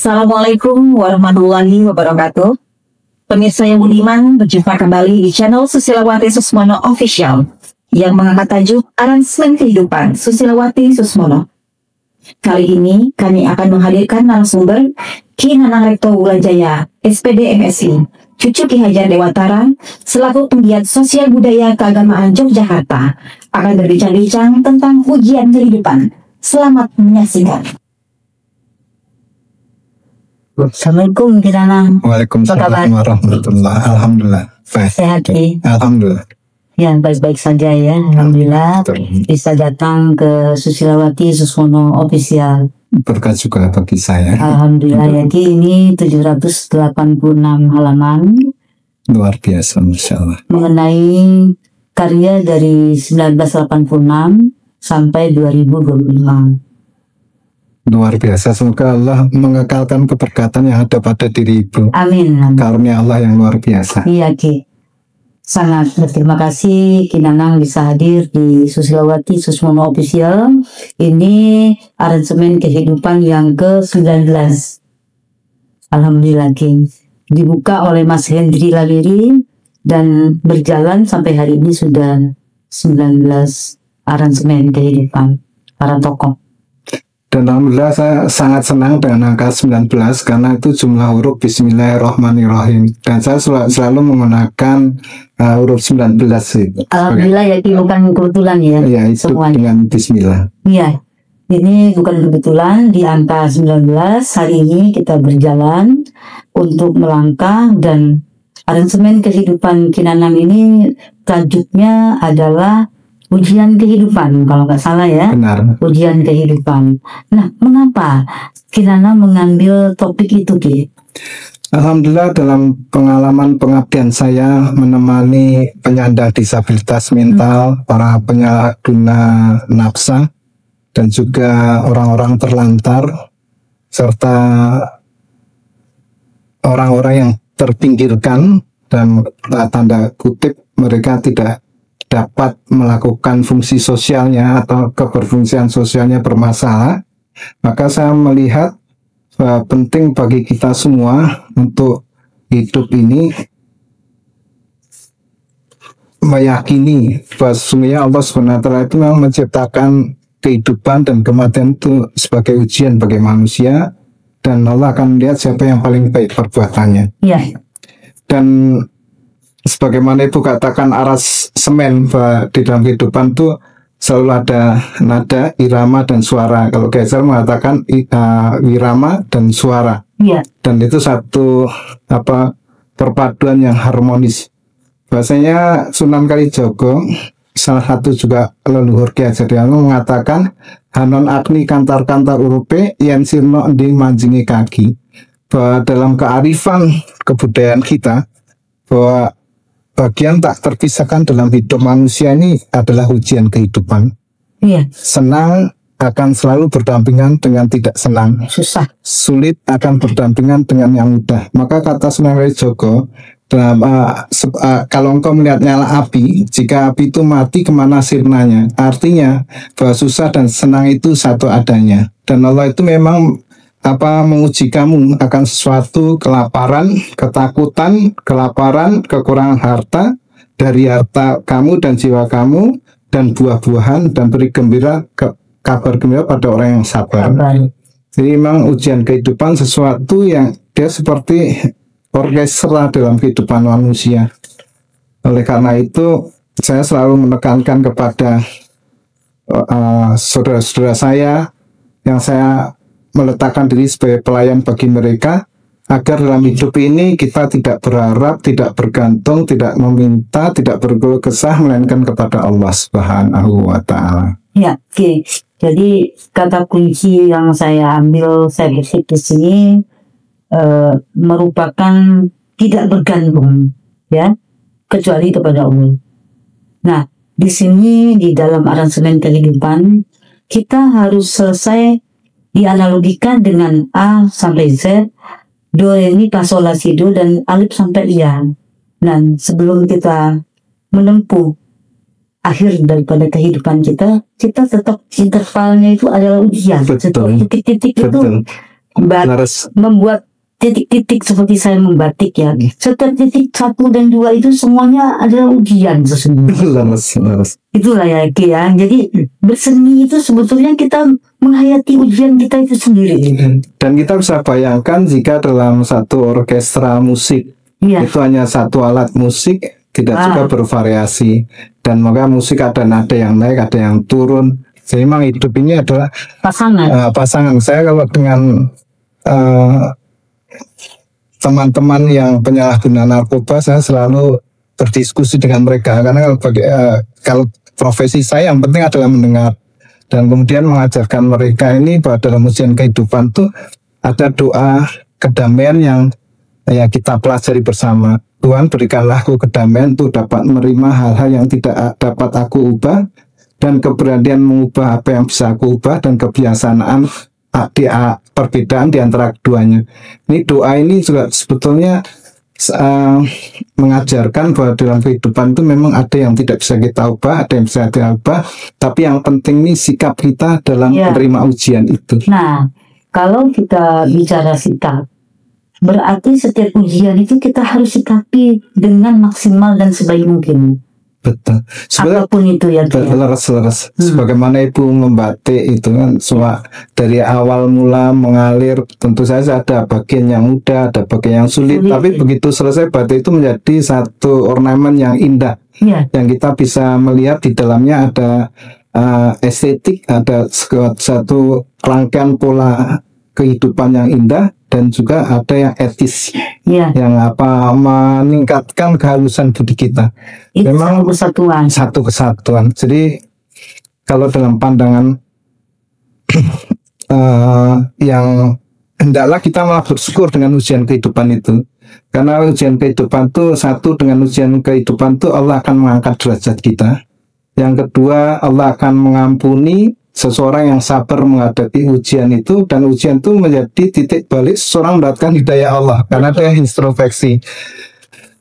Assalamualaikum warahmatullahi wabarakatuh. Pemirsa yang budiman, berjumpa kembali di channel Susilawati Susmono Official yang mengangkat tajuk Aransemen Kehidupan Susilawati Susmono. Kali ini kami akan menghadirkan narasumber Ki Nanang Rekto Wulajaya, SPD MSI, cucu Ki Hajar Dewantara, selaku penggiat sosial budaya keagamaan Yogyakarta, akan berbincang-bincang tentang ujian kehidupan. Selamat menyaksikan. Assalamualaikum Ki Nanang. Waalaikumsalam warahmatullahi. Alhamdulillah. Sehat Ki? Alhamdulillah. Ya, baik-baik saja ya. Alhamdulillah. Bisa datang ke Susilawati Susmono Official. Berkat juga bagi saya. Alhamdulillah ya Ki, ini 786 halaman. Luar biasa, Masya Allah. Mengenai karya dari 1986 sampai 2025. Luar biasa, semoga Allah mengekalkan keberkatan yang ada pada diri Ibu. Amin. Karunia Allah yang luar biasa. Iya Ki. Sangat berterima kasih Ki Nanang bisa hadir di Susilawati Susmono Official. Ini aransemen kehidupan yang ke-19. Alhamdulillah Ki. Dibuka oleh Mas Hendri Laliri dan berjalan sampai hari ini sudah 19 aransemen kehidupan para tokoh. Dan Alhamdulillah saya sangat senang dengan angka 19 karena itu jumlah huruf Bismillahirrahmanirrahim. Dan saya selalu menggunakan huruf 19 itu. Alhamdulillah ya Ki, bukan kebetulan ya. Iya, itu semuanya. dengan Bismillah. Iya, ini bukan kebetulan di angka 19 hari ini kita berjalan untuk melangkah dan aransemen kehidupan Ki Nanang ini tajuknya adalah ujian kehidupan, kalau nggak salah ya. Benar. Ujian kehidupan. Nah, mengapa Ki Nanang mengambil topik itu Ki? Alhamdulillah dalam pengalaman pengabdian saya menemani penyandang disabilitas mental, para penyalahguna nafsa, dan juga orang-orang terlantar, serta orang-orang yang terpinggirkan dan tanda kutip mereka tidak dapat melakukan fungsi sosialnya atau keberfungsian sosialnya bermasalah, maka saya melihat penting bagi kita semua untuk hidup ini meyakini bahwa sesungguhnya Allah SWT itu memang menciptakan kehidupan dan kematian itu sebagai ujian bagi manusia, dan Allah akan melihat siapa yang paling baik perbuatannya. Iya. Dan sebagaimana Ibu katakan aras semen bahwa di dalam kehidupan itu selalu ada nada, irama, dan suara. Kalau Geser mengatakan irama dan suara. Iya. Dan itu satu perpaduan yang harmonis. Bahasanya Sunan Kalijogo, salah satu juga leluhur Ki Hajar Dewantara mengatakan hanon agni kantar-kantar urupe yen sirno ending manjingi kaki. Bahwa dalam kearifan kebudayaan kita, bahwa bagian tak terpisahkan dalam hidup manusia ini adalah ujian kehidupan. Iya. Senang akan selalu berdampingan dengan tidak senang. Susah. Sulit akan berdampingan dengan yang mudah. Maka kata Sunan Kalijogo, dalam kalau engkau melihat nyala api, jika api itu mati kemana sirnanya? Artinya bahwa susah dan senang itu satu adanya. Dan Allah itu memang menguji kamu akan sesuatu kelaparan, ketakutan, kelaparan, kekurangan harta, dari harta kamu dan jiwa kamu, dan buah-buahan, dan beri kabar gembira pada orang yang sabar. Jadi memang ujian kehidupan sesuatu yang dia seperti orkestra dalam kehidupan manusia. Oleh karena itu saya selalu menekankan kepada saudara-saudara saya yang saya meletakkan diri sebagai pelayan bagi mereka, agar dalam hidup ini kita tidak berharap, tidak bergantung, tidak meminta, tidak berkeluh kesah, melainkan kepada Allah Subhanahu wa Ta'ala. Ya, oke. Jadi kata kunci yang saya ambil, saya berpikir di sini merupakan tidak bergantung, ya, kecuali kepada Allah. Nah, di sini di dalam aransemen kehidupan kita harus selesai dianalogikan dengan A sampai Z, Do, Re, Mi, Fa, Sol, La, Si, Do, dan Alif sampai Ya. Dan sebelum kita menempuh akhir daripada kehidupan kita tetap intervalnya itu adalah ujian. Setiap titik-titik itu Laras. membuat titik-titik seperti saya membatik ya. Setiap titik 1 dan 2 itu semuanya adalah ujian sesungguhnya. Laras. Itulah ya Ki ya. Jadi berseni itu sebetulnya kita menghayati ujian kita itu sendiri. Dan kita bisa bayangkan jika dalam satu orkestra musik Iya. itu hanya satu alat musik, tidak juga bervariasi, dan maka musik ada nada yang naik, ada yang turun. Jadi memang hidup ini adalah pasangan. Saya kalau dengan teman-teman yang penyalahguna narkoba, saya selalu berdiskusi dengan mereka, karena kalau profesi saya yang penting adalah mendengar dan kemudian mengajarkan mereka ini bahwa dalam ujian kehidupan tuh ada doa kedamaian yang ya kita pelajari bersama. Tuhan, berikanlah aku kedamaian untuk dapat menerima hal-hal yang tidak dapat aku ubah, dan keberanian mengubah apa yang bisa aku ubah, dan kebiasaan perbedaan di antara keduanya. Ini doa ini juga sebetulnya mengajarkan bahwa dalam kehidupan itu memang ada yang tidak bisa kita ubah, ada yang bisa kita ubah, tapi yang penting ini sikap kita dalam menerima ujian itu. Nah, kalau kita bicara sikap, berarti setiap ujian itu kita harus sikapi dengan maksimal dan sebaik mungkin. Betul. Apapun itu ya. Leres. Sebagaimana ibu membatik itu kan, semua dari awal mula mengalir. Tentu saja ada bagian yang mudah, ada bagian yang sulit. Tapi begitu selesai batik itu menjadi satu ornamen yang indah, yang kita bisa melihat di dalamnya ada estetik, ada satu rangkaian pola kehidupan yang indah, dan juga ada yang etis, yang meningkatkan kehalusan budi kita. Itu memang satu kesatuan. Jadi kalau dalam pandangan yang hendaklah kita malah bersyukur dengan ujian kehidupan itu, karena ujian kehidupan itu satu, dengan ujian kehidupan itu Allah akan mengangkat derajat kita. Yang kedua, Allah akan mengampuni seseorang yang sabar menghadapi ujian itu, dan ujian itu menjadi titik balik seseorang mendapatkan hidayah Allah karena dia introspeksi.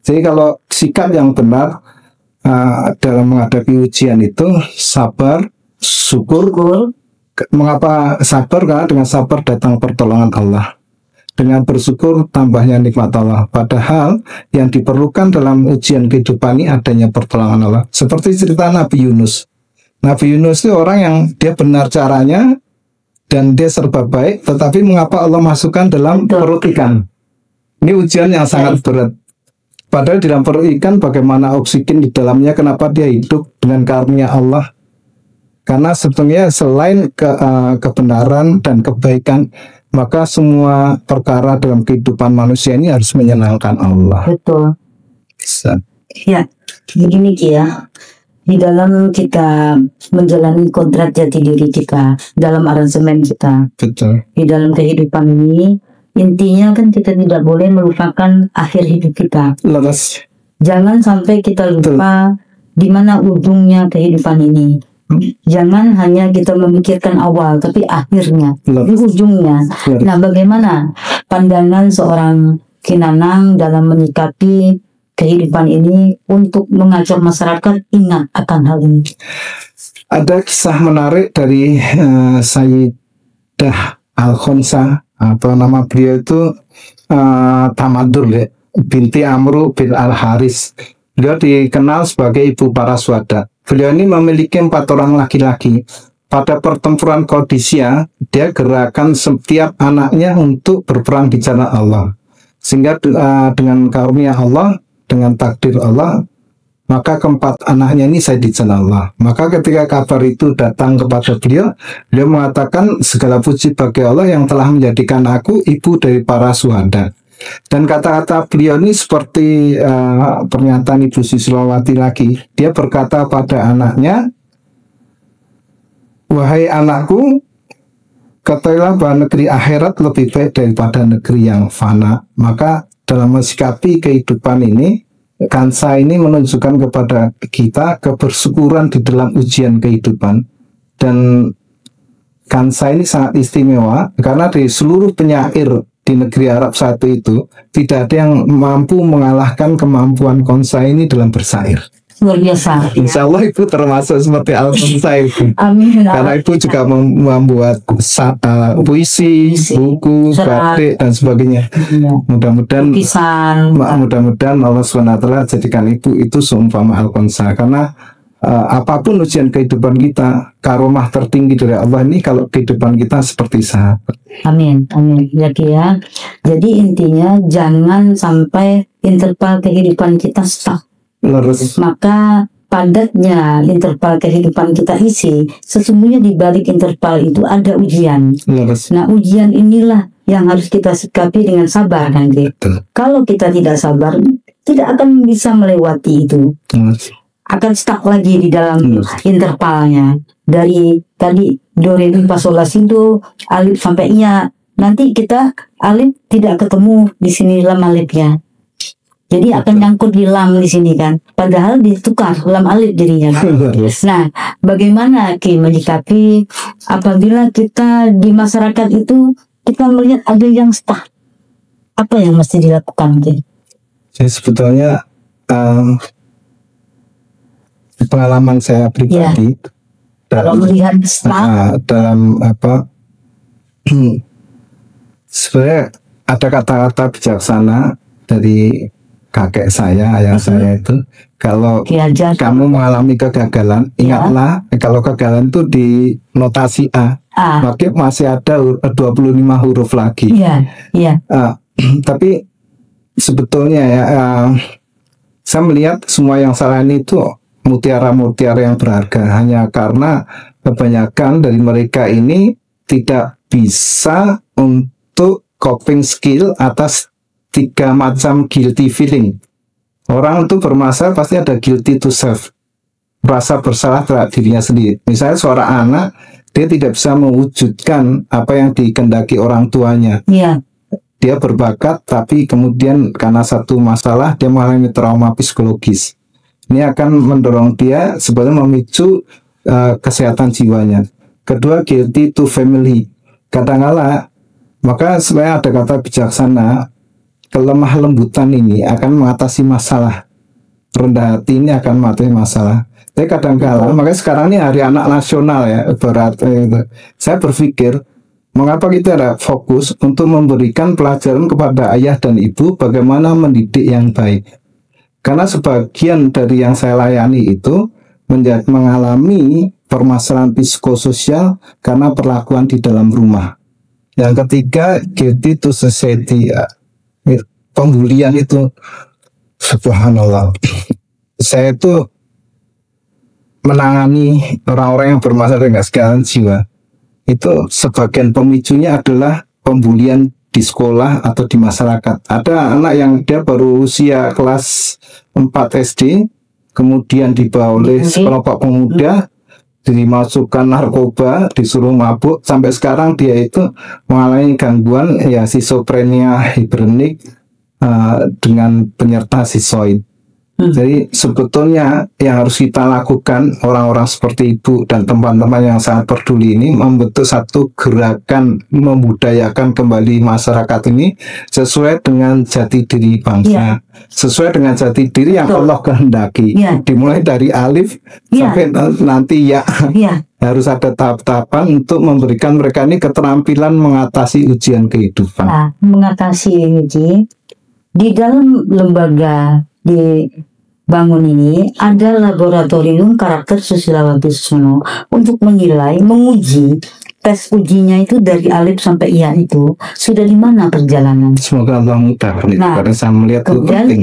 Jadi kalau sikap yang benar dalam menghadapi ujian itu sabar, syukur. Mengapa sabar? Karena dengan sabar datang pertolongan Allah, dengan bersyukur tambahnya nikmat Allah. Padahal yang diperlukan dalam ujian kehidupan ini adanya pertolongan Allah. Seperti cerita Nabi Yunus. Nabi Yunus itu orang yang dia benar caranya dan dia serba baik, tetapi mengapa Allah masukkan dalam perut ikan? Ini ujian yang sangat berat. Padahal di dalam perut ikan bagaimana oksigen di dalamnya, kenapa dia hidup dengan karunia Allah? Karena sebetulnya selain kebenaran dan kebaikan, maka semua perkara dalam kehidupan manusia ini harus menyenangkan Allah. Betul. Bisa. Ya, begini Ki ya. Di dalam kita menjalani kontrak jati diri kita, dalam aransemen kita, betul, di dalam kehidupan ini, intinya kan kita tidak boleh melupakan akhir hidup kita. Leres. Jangan sampai kita lupa di mana ujungnya kehidupan ini. Jangan hanya kita memikirkan awal, tapi akhirnya, di ujungnya. Nah, bagaimana pandangan seorang Kinanang dalam menyikapi kehidupan ini untuk mengajak masyarakat ingat akan hal ini? Ada kisah menarik dari Sayyidah Al-Khonsa, atau nama beliau itu Tamadul ya, binti Amru bin Al-Haris. Beliau dikenal sebagai ibu para syuhada. Beliau ini memiliki 4 orang laki-laki. Pada pertempuran Qadisiyah, dia gerakan setiap anaknya untuk berperang di jalan Allah. Sehingga dengan karunia Allah, dengan takdir Allah, maka keempat anaknya ini saya di jalan Allah. Maka ketika kabar itu datang kepada beliau, beliau mengatakan segala puji bagi Allah yang telah menjadikan aku ibu dari para syuhada. Dan kata-kata beliau ini seperti pernyataan Ibu Susilowati lagi. Dia berkata pada anaknya, wahai anakku, ketahuilah bahwa negeri akhirat lebih baik daripada negeri yang fana. Maka dalam mensikapi kehidupan ini, Kansa ini menunjukkan kepada kita kebersyukuran di dalam ujian kehidupan. Dan Kansa ini sangat istimewa karena dari seluruh penyair di negeri Arab satu itu tidak ada yang mampu mengalahkan kemampuan Kansa ini dalam bersair. luar biasa. Insya Allah Ibu termasuk seperti Al-Qamsa Ibu. Amin. Karena Ibu juga membuat puisi, buku, Serat. batik dan sebagainya. Iya. Mudah-mudahan Lukisan. mudah-mudahan Allah SWT jadikan Ibu itu seumpama Al-Qamsa. Karena apapun ujian kehidupan kita, karomah tertinggi dari Allah ini kalau kehidupan kita seperti sahabat. Amin, amin. Ya, Ki, ya. Jadi intinya jangan sampai interval kehidupan kita stuck. Lurus. Maka padatnya interval kehidupan kita isi, sesungguhnya di balik interval itu ada ujian. Lurus. Nah, ujian inilah yang harus kita sikapi dengan sabar nanti. Betul. Kalau kita tidak sabar, tidak akan bisa melewati itu. Lurus. Akan stuck lagi di dalam Lurus. intervalnya. Dari tadi do re mi fa sol la si do, alif sampai iya. Nanti kita alif tidak ketemu di sini lam alifnya. Jadi akan nyangkut di lam di sini kan. Padahal ditukar lam alif jadinya kan. Lurus. Nah, bagaimana Ki menyikapi apabila kita di masyarakat itu kita melihat ada yang stuck? Apa yang mesti dilakukan, Ki? Jadi sebetulnya pengalaman saya pribadi Kalau melihat stuck, dalam apa sebenarnya ada kata-kata bijaksana dari kakek saya, ayah saya itu, kalau Ki Hajar, kamu mengalami kegagalan, ingatlah kalau kegagalan itu di notasi A, maka masih ada 25 huruf lagi. iya, iya, Tapi sebetulnya ya, saya melihat semua yang salah ini itu mutiara-mutiara yang berharga, hanya karena kebanyakan dari mereka ini tidak bisa untuk coping skill atas 3 macam guilty feeling. Orang itu bermasalah pasti ada guilty to self, rasa bersalah terhadap dirinya sendiri. Misalnya seorang anak, dia tidak bisa mewujudkan apa yang dikehendaki orang tuanya. iya, Dia berbakat, tapi kemudian karena satu masalah dia mengalami trauma psikologis. Ini akan mendorong dia sebenarnya memicu kesehatan jiwanya. Kedua, guilty to family. Kadang-kala, maka sebenarnya ada kata bijaksana, kelemah lembutan ini akan mengatasi masalah. Rendah hati ini akan mengatasi masalah. Tapi kadang-kala, makanya sekarang ini hari anak nasional ya, saya berpikir, mengapa kita ada fokus untuk memberikan pelajaran kepada ayah dan ibu bagaimana mendidik yang baik. Karena sebagian dari yang saya layani itu mengalami permasalahan psikososial karena perlakuan di dalam rumah. Yang ketiga, guilty to society. Pembulian itu, subhanallah. Saya itu menangani orang-orang yang bermasalah dengan segala jiwa. Itu sebagian pemicunya adalah pembulian di sekolah atau di masyarakat. Ada anak yang dia baru usia kelas 4 SD, kemudian dibawa oleh sekelompok pemuda, dimasukkan narkoba, disuruh mabuk, sampai sekarang dia itu mengalami gangguan ya schizophrenia hibernik dengan penyerta sisoid. Jadi sebetulnya yang harus kita lakukan orang-orang seperti Ibu dan teman-teman yang sangat peduli ini membentuk satu gerakan membudayakan kembali masyarakat ini sesuai dengan jati diri bangsa, sesuai dengan jati diri yang Allah kehendaki. Dimulai dari alif sampai nanti ya. Harus ada tahap-tahapan untuk memberikan mereka ini keterampilan mengatasi ujian kehidupan. Nah, mengatasi ini di dalam lembaga di bangun ini ada laboratorium karakter Susilawati Susmono untuk menilai, menguji tes ujinya itu dari alif sampai iya itu sudah di mana perjalanan. Semoga Allah mudahkan itu, karena saya melihat itu kemudian penting.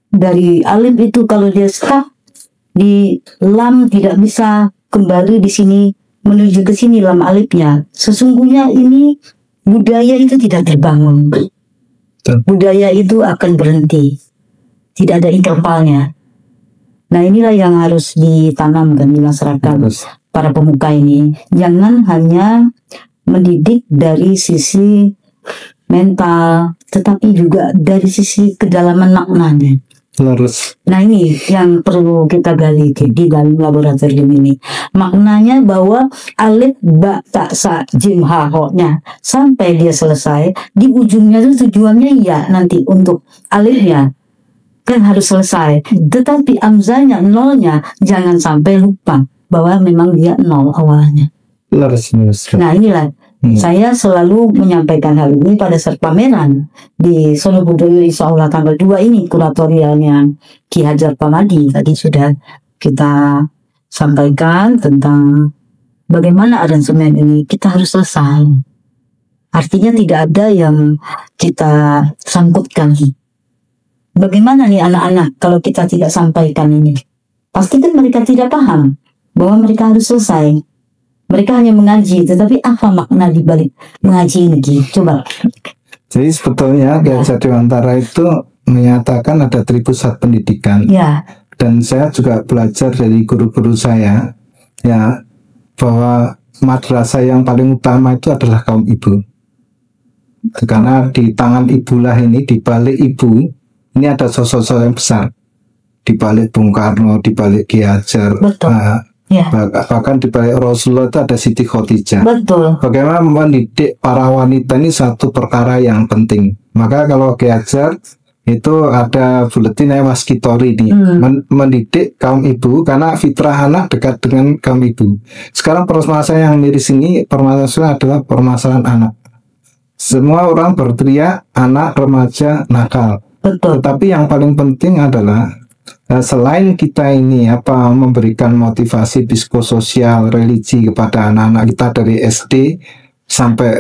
Dari alif itu kalau dia stuck di lam tidak bisa kembali di sini menuju ke sini lam alifnya. Sesungguhnya ini budaya itu tidak terbangun. Budaya itu akan berhenti. Tidak ada intervalnya. Nah, inilah yang harus ditanamkan di masyarakat. Para pemuka ini jangan hanya mendidik dari sisi mental, tetapi juga dari sisi kedalaman maknanya. Nah, ini yang perlu kita gali di dalam laboratorium ini. Maknanya bahwa alif ba ta sa jim ha ho nya sampai dia selesai, di ujungnya itu tujuannya ya nanti untuk alifnya. kan harus selesai. Tetapi amzanya, nolnya, jangan sampai lupa bahwa memang dia nol awalnya. Lurus. Nah inilah saya selalu menyampaikan hal ini pada saat pameran di Solo Budoyo insya Allah tanggal 2 ini, kuratorialnya Ki Hajar Pamadi. Tadi sudah kita sampaikan tentang bagaimana aransemen ini kita harus selesai. Artinya tidak ada yang kita sangkutkan. Bagaimana nih anak-anak kalau kita tidak sampaikan ini? Pasti kan mereka tidak paham bahwa mereka harus selesai. Mereka hanya mengaji, tetapi apa makna di balik mengaji ini? Coba. Jadi sebetulnya Ki Hajar Dewantara itu menyatakan ada 3 pusat pendidikan. Ya. Dan saya juga belajar dari guru-guru saya, ya, bahwa madrasah yang paling utama itu adalah kaum ibu. Karena di tangan ibulah ini, di balik ibu, ini ada sosok-sosok yang besar. Di balik Bung Karno, di balik Ki Hajar. Betul. Ya. Bahkan di balik Rasulullah itu ada Siti Khadijah. Betul. Bagaimana mendidik para wanita ini satu perkara yang penting. Maka kalau Ki Hajar itu ada buletin Waskitori ini, mendidik kaum ibu, karena fitrah anak dekat dengan kaum ibu. Sekarang permasalahan yang miris ini, permasalahan adalah permasalahan anak. Semua orang berteriak anak remaja nakal. Betul. Tetapi yang paling penting adalah selain kita ini memberikan motivasi psikososial religi kepada anak-anak kita dari SD sampai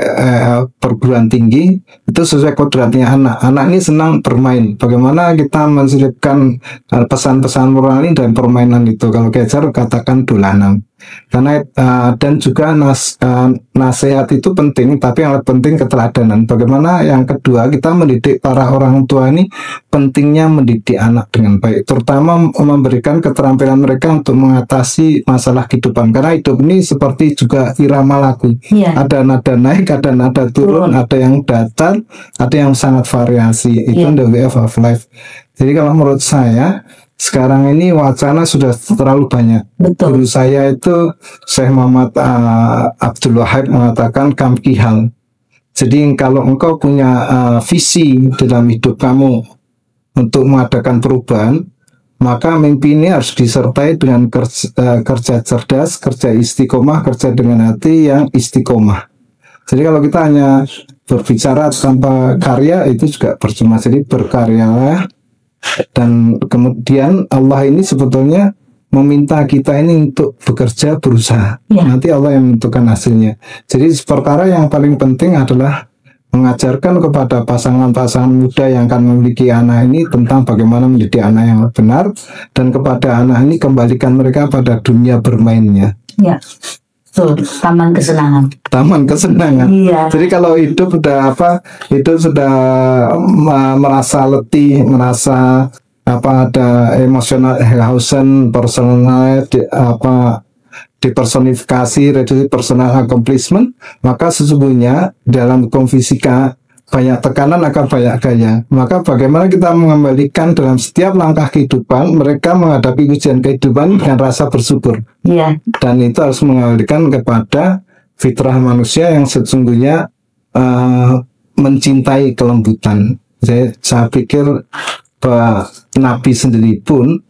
perguruan tinggi, itu sesuai kodratnya anak. Anak ini senang bermain. Bagaimana kita menselipkan pesan-pesan moral ini dan permainan itu? Kalau Ki Hajar katakan dolanan. Karena dan juga nasihat itu penting, tapi yang lebih penting keteladanan. Bagaimana yang kedua, kita mendidik para orang tua ini, pentingnya mendidik anak dengan baik, terutama memberikan keterampilan mereka untuk mengatasi masalah kehidupan. Karena hidup ini seperti juga irama lagu, ada nada naik, ada nada turun, ada yang datar, ada yang sangat variasi. Itu the way of life. Jadi kalau menurut saya, sekarang ini wacana sudah terlalu banyak. Betul. Guru saya itu Syekh Muhammad Abdul Wahab mengatakan kamkihal. Jadi kalau engkau punya visi dalam hidup kamu untuk mengadakan perubahan, maka mimpi ini harus disertai dengan kerja cerdas, kerja istiqomah, kerja dengan hati yang istiqomah. Jadi kalau kita hanya berbicara tanpa karya, itu juga percuma. Jadi berkaryalah. Dan kemudian Allah ini sebetulnya meminta kita ini untuk bekerja, berusaha. Nanti Allah yang menentukan hasilnya. Jadi perkara yang paling penting adalah mengajarkan kepada pasangan-pasangan muda yang akan memiliki anak ini tentang bagaimana mendidik anak yang benar, dan kepada anak ini kembalikan mereka pada dunia bermainnya. Ya. Tuh, taman kesenangan. Taman kesenangan. Iya. Jadi kalau hidup sudah merasa letih, merasa ada emosional exhaustion, personal dipersonifikasi, reduksi personal accomplishment, maka sesungguhnya dalam hukum fisika banyak tekanan akan banyak gaya. Maka bagaimana kita mengembalikan dalam setiap langkah kehidupan, mereka menghadapi ujian kehidupan dengan rasa bersyukur. Iya. Dan itu harus mengembalikan kepada fitrah manusia yang sesungguhnya mencintai kelembutan. Saya pikir bahwa Nabi sendiri pun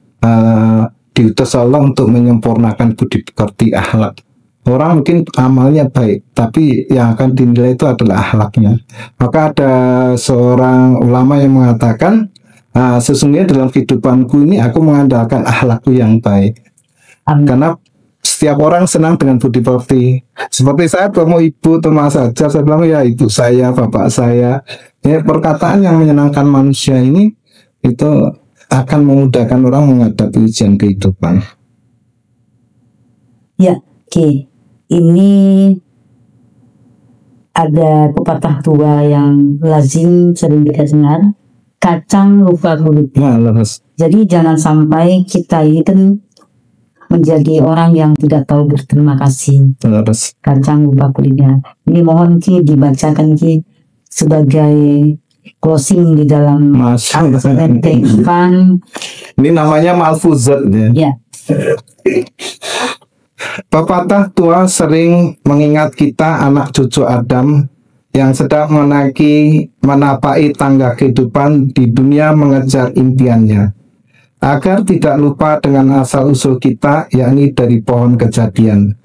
diutus Allah untuk menyempurnakan budi pekerti akhlak. Orang mungkin amalnya baik, tapi yang akan dinilai itu adalah akhlaknya. Maka ada seorang ulama yang mengatakan, sesungguhnya dalam kehidupanku ini aku mengandalkan akhlakku yang baik. Karena setiap orang senang dengan budi pekerti. Seperti saya ketemu ibu atau Mas Hajar, saya bilang ya ibu saya, bapak saya. Ya, perkataan yang menyenangkan manusia ini itu akan memudahkan orang menghadapi ujian kehidupan. Ya, oke. Ini ada pepatah tua yang lazim sering kita dengar, kacang lupa kulit. Jadi jangan sampai kita ini kan menjadi orang yang tidak tahu berterima kasih. Kacang lupa kulitnya. Ini mohon Ki dibacakan Ki sebagai closing di dalam ini namanya malfuzat ya. Pepatah tua sering mengingat kita anak cucu Adam yang sedang menapai tangga kehidupan di dunia mengejar impiannya. agar tidak lupa dengan asal-usul kita, yakni dari pohon kejadian.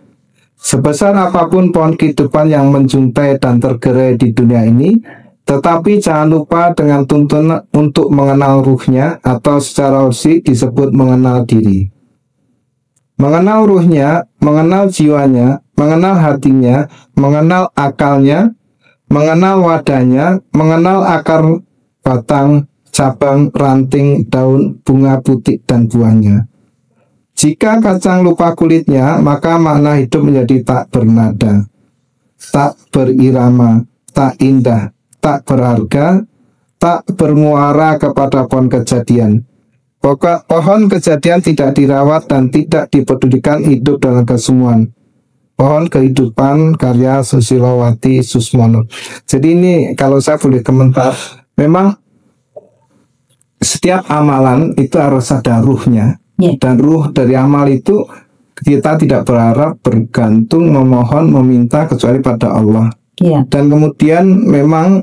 Sebesar apapun pohon kehidupan yang menjuntai dan tergerai di dunia ini, tetapi jangan lupa dengan tuntunan untuk mengenal ruhnya, atau secara ursi disebut mengenal diri. Mengenal ruhnya, mengenal jiwanya, mengenal hatinya, mengenal akalnya, mengenal wadahnya, mengenal akar, batang, cabang, ranting, daun, bunga, putik, dan buahnya. Jika kacang lupa kulitnya, maka makna hidup menjadi tak bernada, tak berirama, tak indah, tak berharga, tak bermuara kepada pohon kejadian. Pohon kejadian tidak dirawat dan tidak dipedulikan hidup dalam kesemuan. Pohon kehidupan karya Susilowati Susmono. Jadi ini kalau saya boleh komentar, memang setiap amalan itu harus ada ruhnya. Dan ruh dari amal itu kita tidak berharap, bergantung, memohon, meminta kecuali pada Allah. Dan kemudian memang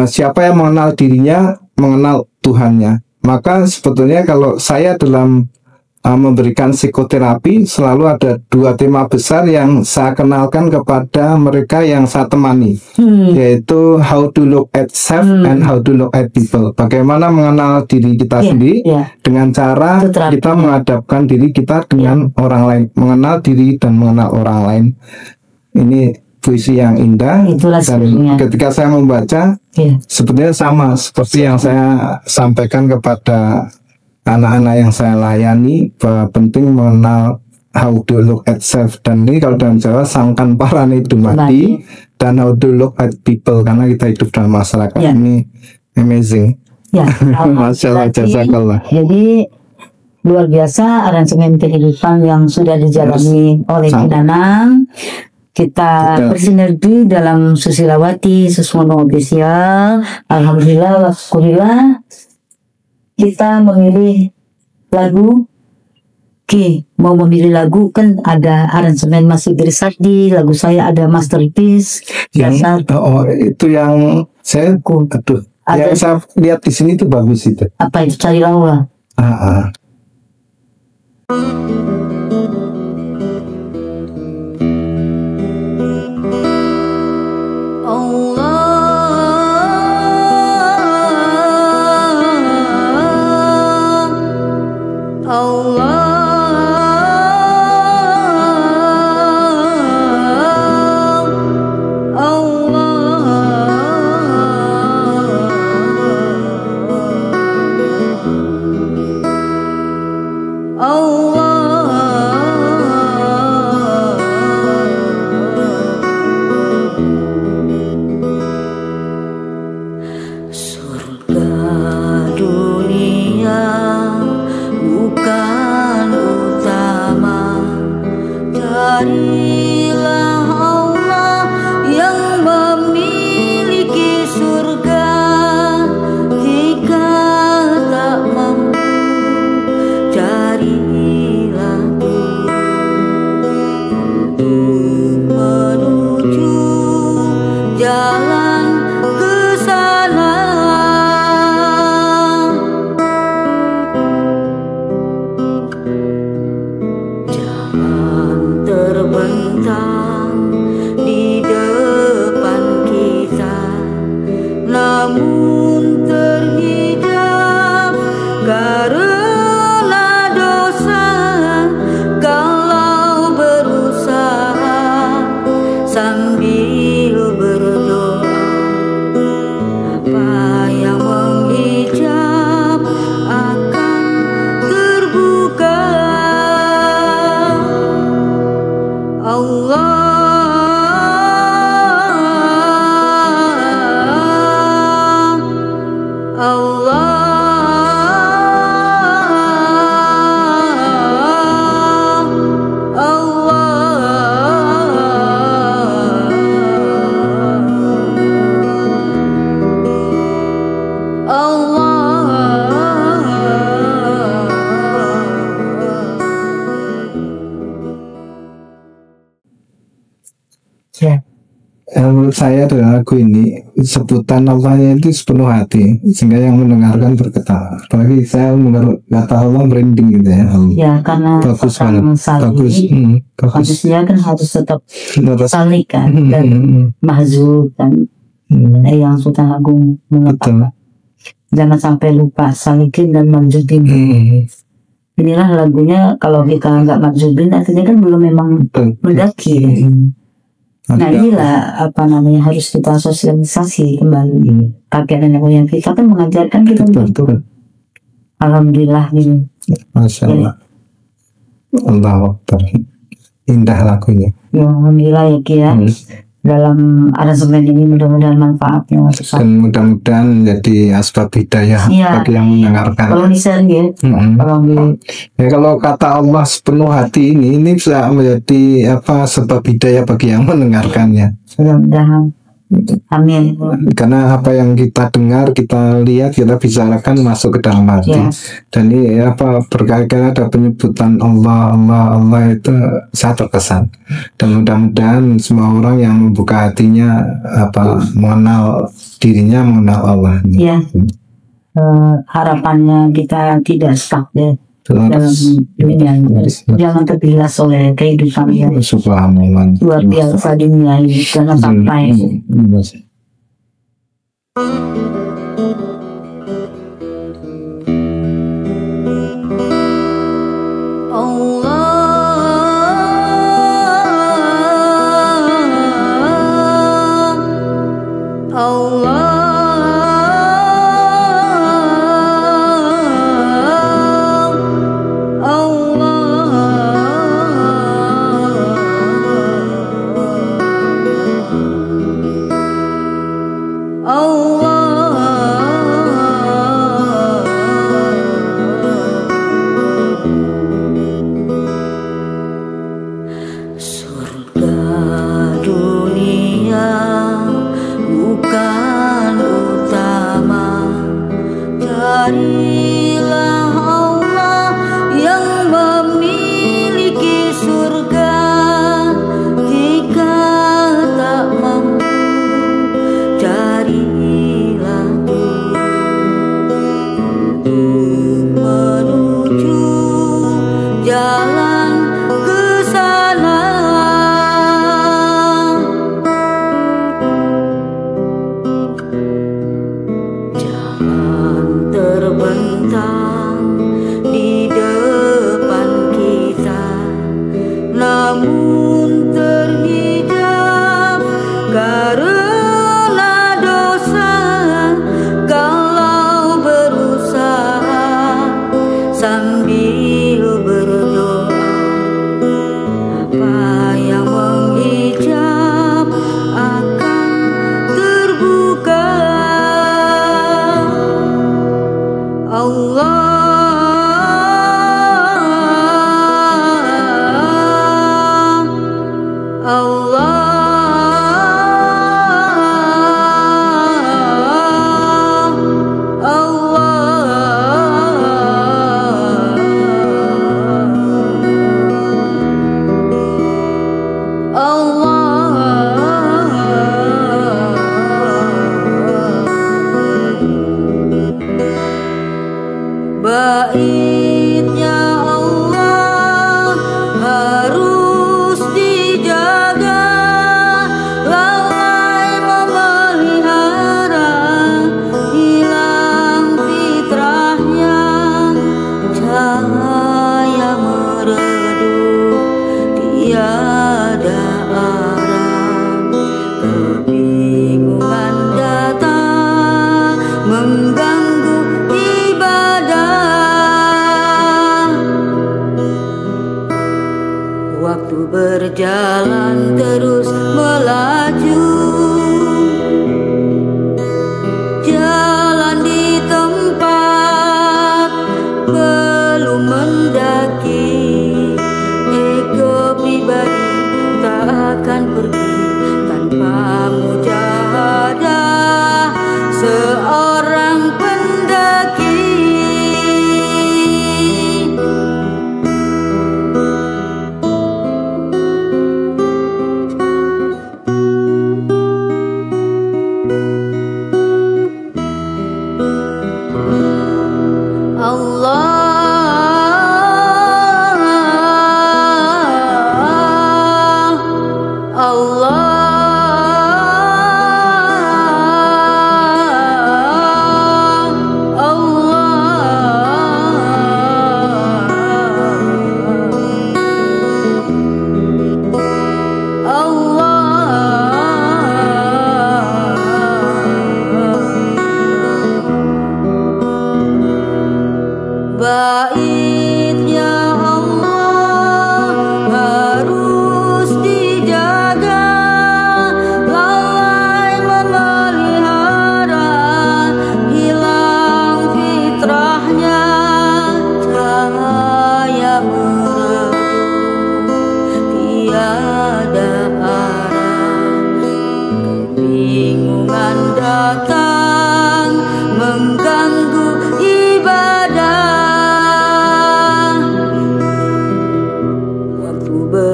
siapa yang mengenal dirinya, mengenal Tuhannya. Maka sebetulnya kalau saya dalam memberikan psikoterapi, selalu ada dua tema besar yang saya kenalkan kepada mereka yang saya temani, yaitu how to look at self and how to look at people. Bagaimana mengenal diri kita sendiri dengan cara kita menghadapkan diri kita dengan orang lain, mengenal diri dan mengenal orang lain. Ini puisi yang indah. Itulah dan sebenarnya. ketika saya membaca, sebenarnya sama seperti yang saya sampaikan kepada anak-anak yang saya layani, bahwa penting mengenal how to look at self. Dan ini kalau dalam Jawa sangkan parane dumati, dan how to look at people, karena kita hidup dalam masyarakat. Ini amazing. Masya Allah, jazakallah. Jadi luar biasa aransemen kehidupan yang sudah dijalani oleh Kinanang. Kita bersinergi dalam Susilowati Susmono Official. Alhamdulillah, alhamdulillah. Kita memilih lagu. Mau memilih lagu kan ada aransemen Mas Sigir Sardi, lagu saya ada Masterpiece. Itu yang saya, yang saya lihat di sini itu bagus itu. Apa itu? Cari Lawa. Terbang menurut saya dari lagu ini sebutan Allahnya itu sepenuh hati sehingga yang mendengarkan bergetar. Apalagi saya menurut kata Allah merinding gitu ya. Ya, karena Bagus orang banget. salih, Bagus. Bagus. manusia kan harus tetap Terus, salih kan, dan mahzub kan, yang Sultan Agung betul. mengatakan. Jangan sampai lupa salikin dan manjubin. Inilah lagunya, kalau kita nggak manjubin artinya kan belum memang Betul. mendaki. Nah inilah apa namanya, harus kita sosialisasi kembali. Kakek nenek moyang kita kan mengajarkan kita. Betul. Alhamdulillah ini. Masya Allah. Allahu Akbar. Indah lagunya. Ya, alhamdulillah ya Ki ya. Dalam aransemen ini mudah-mudahan manfaatnya. Dan mudah-mudahan menjadi asbab hidayah Iya. bagi yang mendengarkan. Kalau bisa ya, kalau Ya, kalau kata Allah sepenuh hati ini bisa menjadi apa sebab hidayah bagi yang mendengarkannya. mudah-mudahan. Amin. Karena apa yang kita dengar, kita lihat, kita bicarakan masuk ke dalam hati. Ya. Dan ini apa berkali-kali ada penyebutan Allah, Allah, Allah itu saya terkesan. Dan mudah-mudahan semua orang yang membuka hatinya apa mengenal dirinya, mengenal Allah. Ya. Harapannya kita tidak stuck ya dalam dunia ini. Jangan terbilas oleh kehidupan yang Subhanallah. luar biasa dunia ini. Jangan sampai berjalan terus melaju, jalan di tempat belum mendaki. Ego pribadi tak akan pergi tanpa mujahadah seorang pendaki.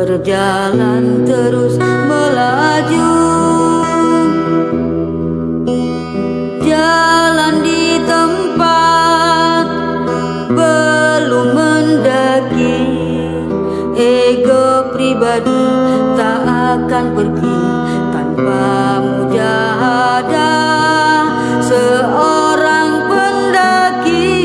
berjalan terus melaju. Jalan di tempat belum mendaki, ego pribadi tak akan pergi tanpa mujahadah seorang pendaki.